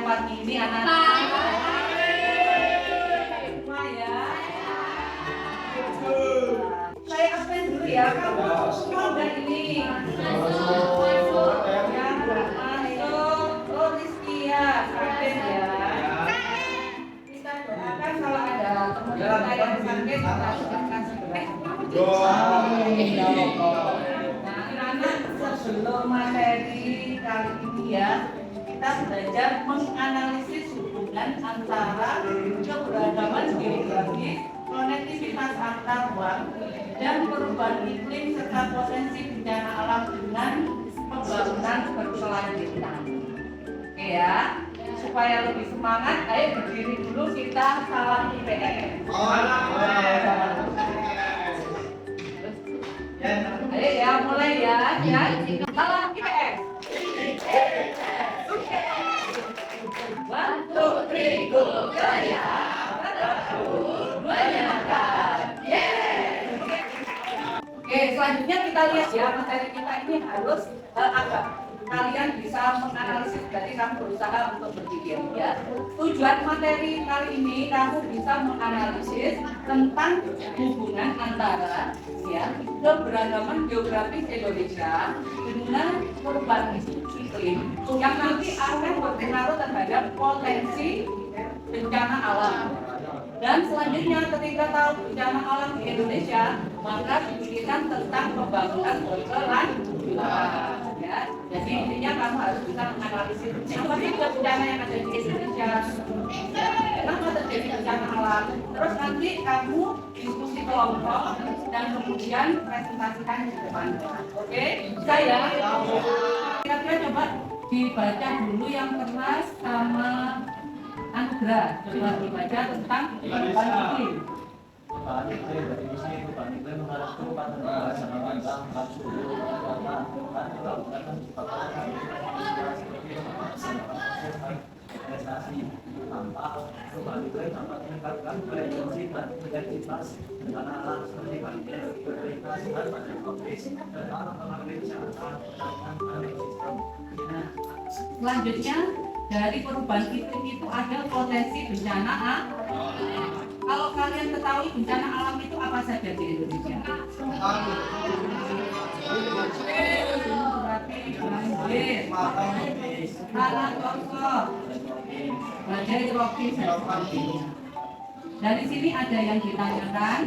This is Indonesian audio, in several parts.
warni ini anak-anak? Semua ya. Saya absen dulu ya. Kamu semua udah ini. Masuk. Ya, masuk. Oh, Rizky ya. Absen ya. Kita doakan kalau ada teman kita yang sakit, kita doakan segera. Nah, anak-anak, sebelum materi kali ini ya, kita belajar menganalisis hubungan antara keberagaman geografis, konektivitas antar ruang, dan perubahan iklim serta potensi bencana alam dengan pembangunan berkelanjutan. Oke ya, supaya lebih semangat, ayo berdiri dulu kita salam IPS. Ayo ya, mulai ya, salam IPS. 1, 2, 3, go, gaya, menyenangkan, Oke, selanjutnya kita lihat ya, materi kita ini harus agak kalian bisa menganalisis, berarti kamu berusaha untuk berpikir ya. Tujuan materi kali ini kamu bisa menganalisis tentang hubungan antara ya keberagaman geografis Indonesia dengan perubahan iklim yang nanti akan berpengaruh terhadap potensi bencana alam. Dan selanjutnya ketika tahu bencana alam di Indonesia, maka dipikirkan tentang pembangunan berkelanjutan. Ya, jadi intinya kamu harus bisa menganalisis apa sih bencana yang ada di Indonesia, kenapa terjadi bencana alam. Terus nanti kamu diskusi kelompok dan kemudian presentasikan di depan. Oke, saya kira-kira coba dibaca dulu yang keras sama Anugrah, coba dibaca tentang perubahan iklim. Perubahan iklim definisi perubahan iklim mengarah ke pada sama bintang suhu warna prestasi tampak perubahan iklim dapat meningkatkan frekuensi dan intensitas bencana alam seperti banjir, berlimpah dan badai tropis dan mempengaruhi kesehatan dan ekosistem. Selanjutnya dari perubahan iklim itu ada potensi bencana alam. Kalau kalian ketahui bencana alam itu apa saja di Indonesia? Banjir, tanah longsor, badai tropis dan sebagainya. Dari sini ada yang ditanyakan.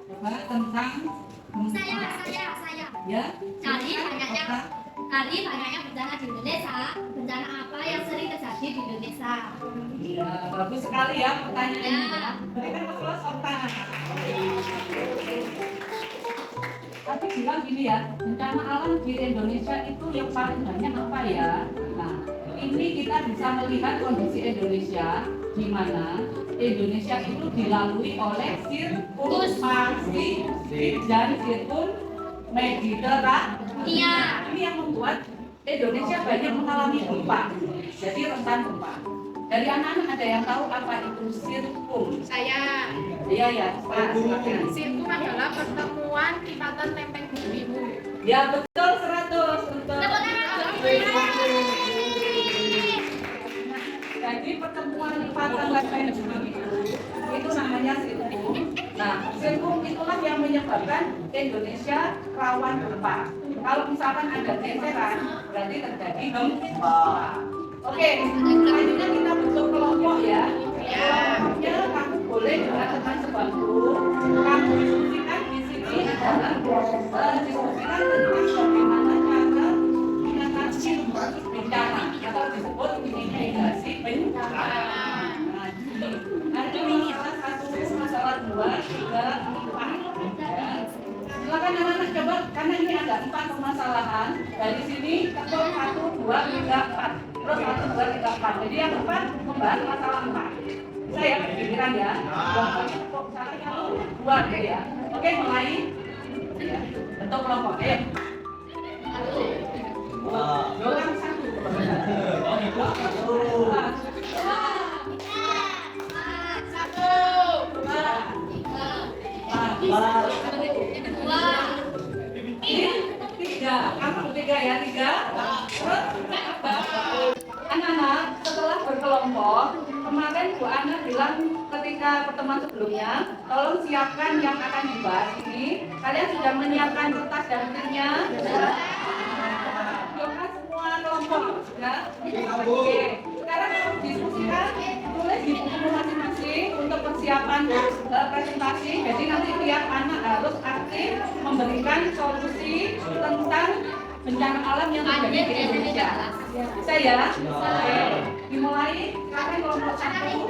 Coba tentang saya. Ya. Kali banyaknya bencana di Indonesia. Bencana apa yang sering terjadi di Indonesia? Ya, bagus sekali ya pertanyaannya. Berikan kelas otak. Tapi bilang gini ya, bencana alam di Indonesia itu yang paling banyak apa ya? Nah, ini kita bisa melihat kondisi Indonesia di mana Indonesia itu dilalui oleh sirkus Pasifik dan sirkus Mediterania. Ini yang membuat Indonesia banyak mengalami gempa. Jadi rentan gempa. Dari anak-anak ada yang tahu apa itu sirkum? Saya. Iya ya, Pak. Sirkum adalah pertemuan lipatan lempeng bumi. Ya betul 100 untuk. Jadi pertemuan lipatan lempeng bumi itu namanya sirkum. Nah, sirkum itulah yang menyebabkan Indonesia rawan gempa. Kalau misalkan ada geseran, berarti terjadi gempa. Oke, selanjutnya kita bentuk kelompok ya. Kelompoknya kamu boleh dengan teman sebangku. Kamu diskusikan di sini adalah diskusikan tentang bagaimana cara mengatasi bencana atau disebut mitigasi bencana. Nah, ada masalah 1, masalah 2, 3, 4. Silakan anak-anak coba, karena ini ada 4 permasalahan. Dari sini kelompok 1, 2, 3, 4. Terus 1, 2, 3, 4. Jadi yang 4 membahas masalah 4. Bisa ya, pikiran ya. Kelompoknya kok misalnya 1, 2 gitu ya. Oke, mulai. Ya, bentuk kelompok. Ayo. 1. Dorang 1. 3. Kamu 3 ya, 3. Terus apa? kelompok, kemarin Bu Ana bilang ketika pertemuan sebelumnya, tolong siapkan yang akan dibahas ini. Kalian sudah menyiapkan kertas dan pilnya? Doa semua kelompok, ya? Oke. Sekarang kamu diskusikan, tulis di buku masing-masing untuk persiapan presentasi. Jadi nanti tiap anak harus aktif memberikan solusi tentang bencana alam yang terjadi di Indonesia. Bisa ya? Oke. Dimulai, silakan kelompok 1.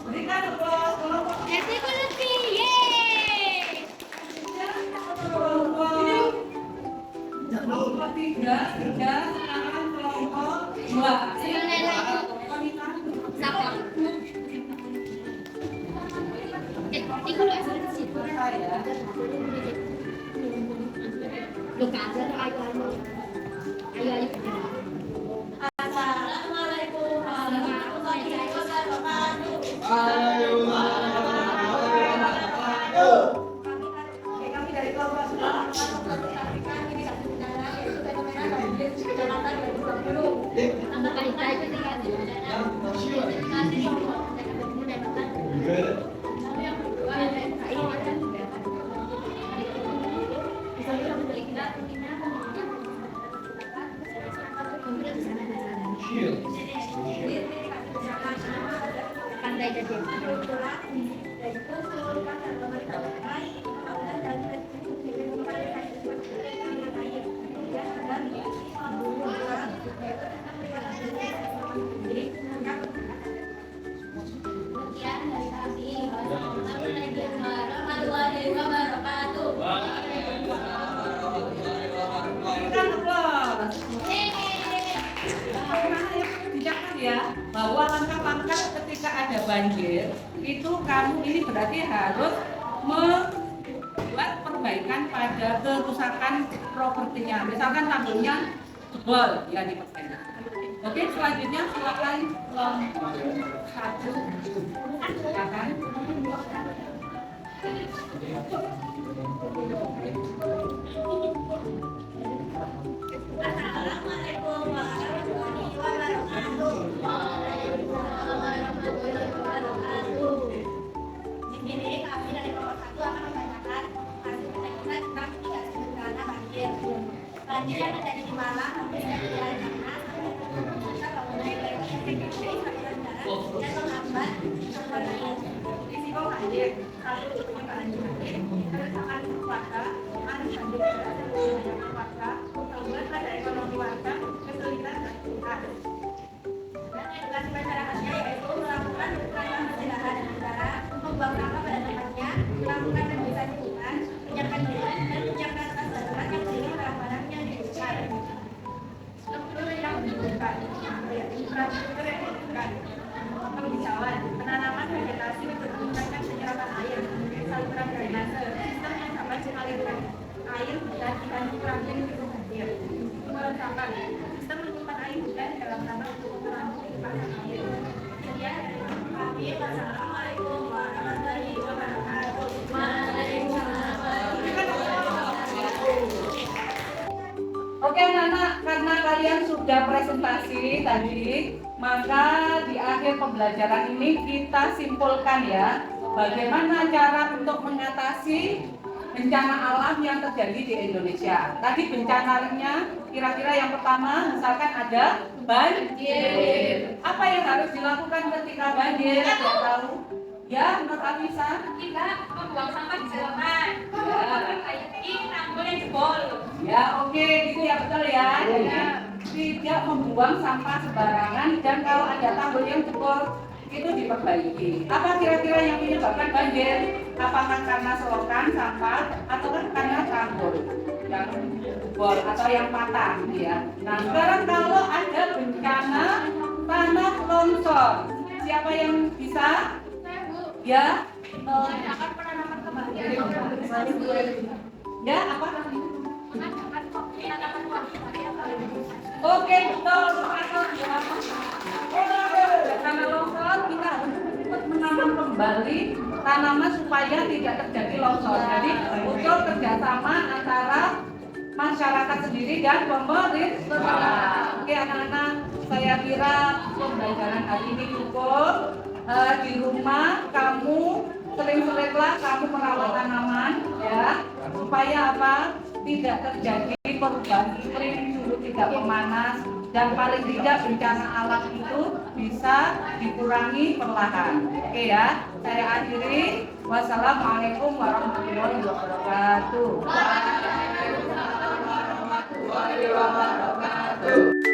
Berikan kelompok kelompok 3, sekarang kelompok 2. Kami dari kelompok 3. Bahwa langkah-langkah ketika ada banjir itu kamu ini berarti harus membuat perbaikan pada kerusakan propertinya. Misalkan tanggulnya jebol, ya diperbaiki. Oke, selanjutnya silakan kelompok 1. Silakan. Assalamualaikum warahmatullahi wabarakatuh. Di sini kami dari kelompok 1 akan membacakan hasil kita tentang mitigasi bencana banjir. Banjir yang terjadi di Malang hampir setiap hari karena kita bangunan dari saluran darat dan menghambat saluran air. Risiko banjir, satu penyebaran banjir, kerusakan warga, arus banjir deras dan kebanyakan warga, membuat pada ekonomi warga kesulitan dan kesulitan. Dan edukasi masyarakatnya yaitu melakukan upaya pencegahan dengan cara membuang sampah pada tempatnya, melakukan reduksi lingkungan, menyiapkan diri dilakukan. Sistem menyimpan air hujan dalam rangka untuk mengurangi limpahan air. Sekian dari kami. Wassalamualaikum warahmatullahi wabarakatuh. Oke anak-anak, karena kalian sudah presentasi tadi, maka di akhir pembelajaran ini kita simpulkan ya, bagaimana cara untuk mengatasi bencana alam yang terjadi di Indonesia. Tadi bencananya kira-kira yang pertama, misalkan ada banjir. Apa yang harus dilakukan ketika banjir? Tidak tahu? Ya, menurut Afisa? Kita membuang sampah di selokan. Ini tanggul yang jebol. Ya, oke, gitu ya, betul ya. Jadi tidak membuang sampah sembarangan dan kalau ada tanggul yang jebol itu diperbaiki. Apa kira-kira yang menyebabkan banjir? Apakah karena selokan sampah atau karena tanggul yang jebol atau yang patah gitu ya. Nah, sekarang kalau ada bencana tanah longsor, siapa yang bisa? Ya, Akan penanaman kembali. ya apa? Penanaman kembali. Oke, betul. Tanah longsor kita harus menanam kembali tanaman supaya tidak terjadi longsor. Jadi butuh kerjasama antara masyarakat sendiri dan pemerintah. Oke anak-anak, saya kira pembelajaran hari ini cukup. Di rumah kamu sering-seringlah kamu merawat tanaman ya, supaya apa? Tidak terjadi perubahan iklim, suhu tidak memanas, dan paling tidak bencana alam itu bisa dikurangi perlahan. Oke ya, saya akhiri. Wassalamualaikum warahmatullahi wabarakatuh. Waalaikumsalam warahmatullahi wabarakatuh.